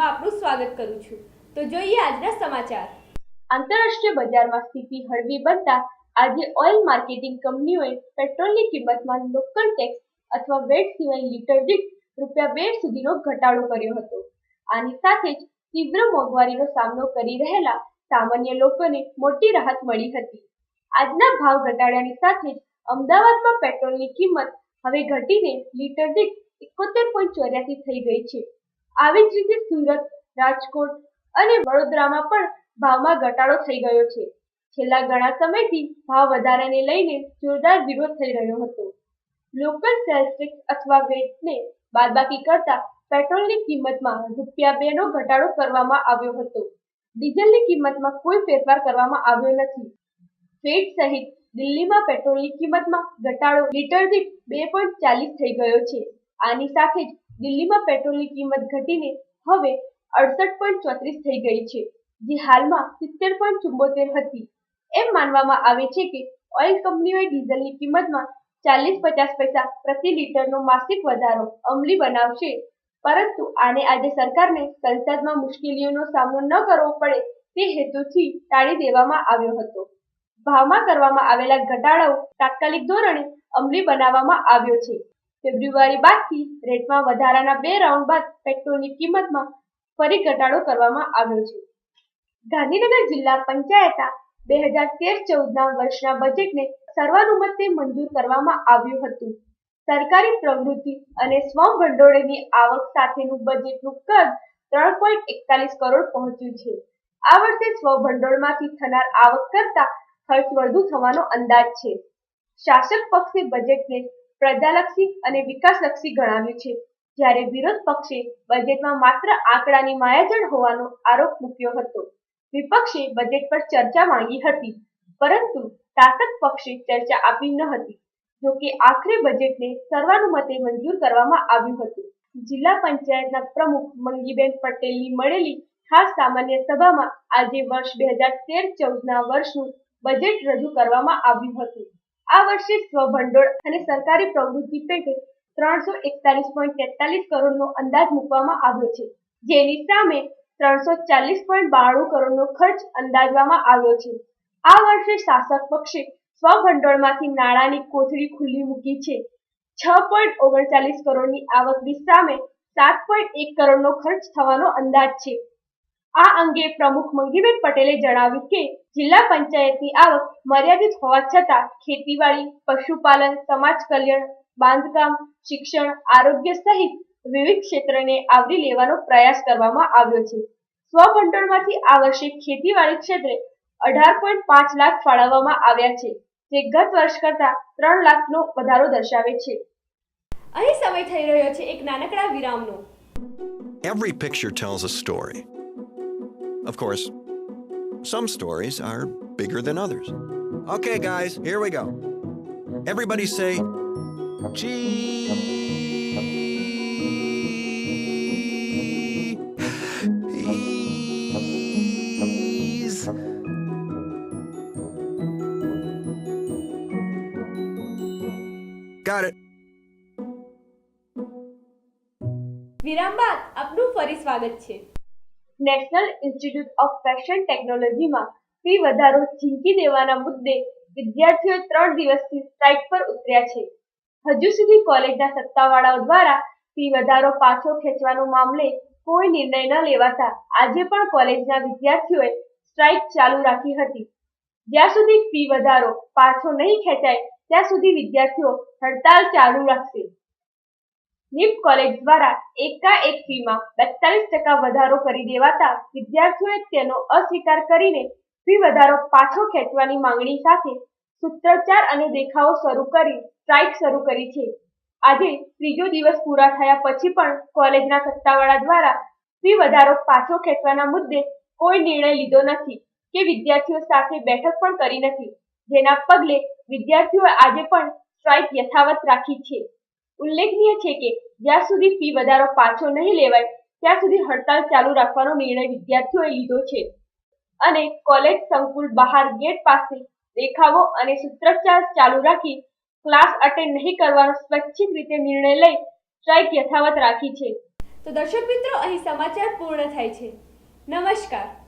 માં આપનું સ્વાગત કરું છું। તો જોઈએ આજના સમાચાર। આંતરરાષ્ટ્રીય બજારમાં સ્થિતિ હળવી બનતા આજે ઓઇલ માર્કેટિંગ કંપનીઓએ પેટ્રોલની કિંમતમાં લોકલ ટેક્સ અથવા વેટ સિવાય લીટર દીઠ ₹2 સુધીનો ઘટાડો કર્યો હતો। આની સાથે જ તીવ્ર મોંઘવારીનો સામનો કરી રહેલા સામાન્ય લોકોને મોટી રાહત મળી હતી। આજના ભાવ ઘટાડાની સાથે જ અમદાવાદમાં પેટ્રોલની કિંમત હવે ઘટીને લીટર દીઠ 71.84 થઈ ગઈ છે। આવી જ રીતે સુરત, રાજકોટ અને વડોદરામાં પણ ભાવમાં ઘટાડો થઈ ગયો છે। છેલ્લા ઘણા સમયથી ભાવ વધારાને લઈને જોરદાર વિરોધ થઈ રહ્યો હતો। લોકલ સેલ્સ ટેક્સ અથવા વેટને બાદબાકી કરતા પેટ્રોલની કિંમતમાં ₹2નો ઘટાડો કરવામાં આવ્યો હતો। ડીઝલની કિંમતમાં કોઈ ફેરફાર કરવામાં આવ્યો નથી। વેટ સહિત દિલ્હીમાં પેટ્રોલની કિંમતમાં ઘટાડો લીટર દીઠ 2.40 થઈ ગયો છે। આની સાથે જ દિલ્હીમાં પેટ્રોલની કિંમત ઘટીને હવે 68.34 થઈ ગઈ છે, જે હાલમાં 70.74 હતી। એમ માનવામાં આવે છે કે ઓઇલ કંપનીઓએ ડીઝલની કિંમતમાં 40-50 પૈસા પ્રતિ લીટરનો માસિક વધારો અમલી બનાવશે, પરંતુ આને આજે સરકારને સંસદમાં મુશ્કેલીઓનો સામનો ન કરવો પડે તે હેતુથી ટાળી દેવામાં આવ્યો હતો। ભાવમાં કરવામાં આવેલા ઘટાડાઓ તાત્કાલિક ધોરણે અમલી બનાવવામાં આવ્યો છે। ફેબ્રુઆરી બાદથી રેટમાં વધારાના 2 રાઉન્ડ બાદ પેટ્રોલની કિંમતમાં ફરી ઘટાડો કરવામાં આવ્યો છે। ગાંધીનગર જિલ્લા પંચાયતના 2013-14ના વર્ષના બજેટને સર્વાનુમતે મંજૂર કરવામાં આવ્યું હતું। સરકારી પ્રવૃત્તિ અને સ્વભંડોળની આવક સાથેનું બજેટનું કદ 3.41 કરોડ પહોંચ્યું છે। આ વર્ષે સ્વભંડોળમાંથી થનાર આવક કરતા ખર્ચ વધુ થવાનો અંદાજ છે। શાસક પક્ષે બજેટને પ્રજાલક્ષી અને વિકાસલક્ષી ગણાવ્યું છે, જ્યારે વિરોધ પક્ષે બજેટમાં માત્ર આંકડાની માયાજાળ હોવાનો આરોપ મૂક્યો હતો। વિપક્ષે બજેટ પર ચર્ચા માંગી હતી, પરંતુ શાસક પક્ષે ચર્ચા આપી ન હતી। જોકે આખરે બજેટને સર્વાનુમતે મંજૂર કરવામાં આવ્યું હતું। જિલ્લા પંચાયતના પ્રમુખ મંગીબેન પટેલની મળેલી ખાસ સામાન્ય સભામાં આજે વર્ષ 2013-14ના વર્ષનું બજેટ રજૂ કરવામાં આવ્યું હતું। આ વર્ષે સ્વભંડોળ અને સરકારી પ્રવૃત્તિ પેટે 341.43 કરોડનો અંદાજ મૂકવામાં આવ્યો છે, જેની સામે 340.92 કરોડનો ખર્ચ અંદાજવામાં આવ્યો છે। આ વર્ષે શાસક પક્ષે સ્વભંડોળમાંથી નાણાંની કોથળી ખુલ્લી મૂકી છે। 6.39 કરોડની આવકની સામે 7.1 કરોડનો ખર્ચ થવાનો અંદાજ છે। આ અંગે પ્રમુખ મંગીબેન પટેલે જણાવ્યું કે જિલ્લા પંચાયતની આવક મર્યાદિત હોવા છતાં ખેતીવાડી, પશુપાલન, સમાજ કલ્યાણ, બાંધકામ, શિક્ષણ, આરોગ્ય સહિત વિવિધ ક્ષેત્રને આવરી લેવાનો પ્રયાસ કરવામાં આવ્યો છે। સ્વભંડોળમાંથી આ વર્ષે ખેતીવાડી ક્ષેત્રે 18.5 લાખ ફાળવવામાં આવ્યા છે, જે ગત વર્ષ કરતા 3 લાખનો વધારો દર્શાવે છે। અહીં સમય થઈ રહ્યો છે એક નાનકડા વિરામનો। Every picture tells a story. Of course, some stories are bigger than others. Okay, guys, here we go. Everybody say, cheese. Got it. વિરામ બાદ આપનું ફરી સ્વાગત છે। નેશનલ ઇન્સ્ટિટ્યૂટ ઓફ ફેશન ટેકનોલોજીમાં ફી વધારો ઝીંકી દેવાના મુદ્દે વિદ્યાર્થીઓ 3 દિવસથી સ્ટ્રાઇક પર ઉતર્યા છે। હજુ સુધી કોલેજના સત્તાવાળાઓ દ્વારા ફી વધારો પાછો ખેંચવાનો મામલે કોઈ નિર્ણય ન લેવાતા આજે પણ કોલેજના વિદ્યાર્થીઓએ સ્ટ્રાઇક ચાલુ રાખી હતી। જ્યાં સુધી ફી વધારો પાછો નહીં ખેંચાય ત્યાં સુધી વિદ્યાર્થીઓ હડતાલ ચાલુ રાખશે। નિફ્ટ કોલેજ દ્વારા એકાએક ફીમાં 42% વધારો કરી દેવાતા વિદ્યાર્થીઓએ તેનો અસ્વીકાર કરીને ફી વધારો પાછો ખેંચવાની માંગણી સાથે સૂત્રોચ્ચાર અને દેખાવો શરૂ કરી સ્ટ્રાઇક શરૂ કરી છે। આજે ત્રીજો દિવસ પૂરા થયા પછી પણ કોલેજના સત્તાવાળા દ્વારા ફી વધારો પાછો ખેંચવાના મુદ્દે કોઈ નિર્ણય લીધો નથી કે વિદ્યાર્થીઓ સાથે બેઠક પણ કરી નથી, જેના પગલે વિદ્યાર્થીઓએ આજે પણ સ્ટ્રાઇક યથાવત રાખી છે। ઉલ્લેખનીય છે કે જ્યાં સુધી ફી વધારો પાછો નહીં લેવાય ત્યાં સુધી હડતાલ ચાલુ રાખવાનો નિર્ણય વિદ્યાર્થીઓએ લીધો છે અને કોલેજ સંકુલ બહાર ગેટ પાસે દેખાવો અને સૂત્રોચ્ચાર ચાલુ રાખી ક્લાસ અટેન્ડ નહીં કરવાનો સ્વૈચ્છિક રીતે નિર્ણય લઈ સ્ટ્રાઇક યથાવત રાખી છે। તો દર્શક મિત્રો અહીં સમાચાર પૂર્ણ થાય છે. નમસ્કાર.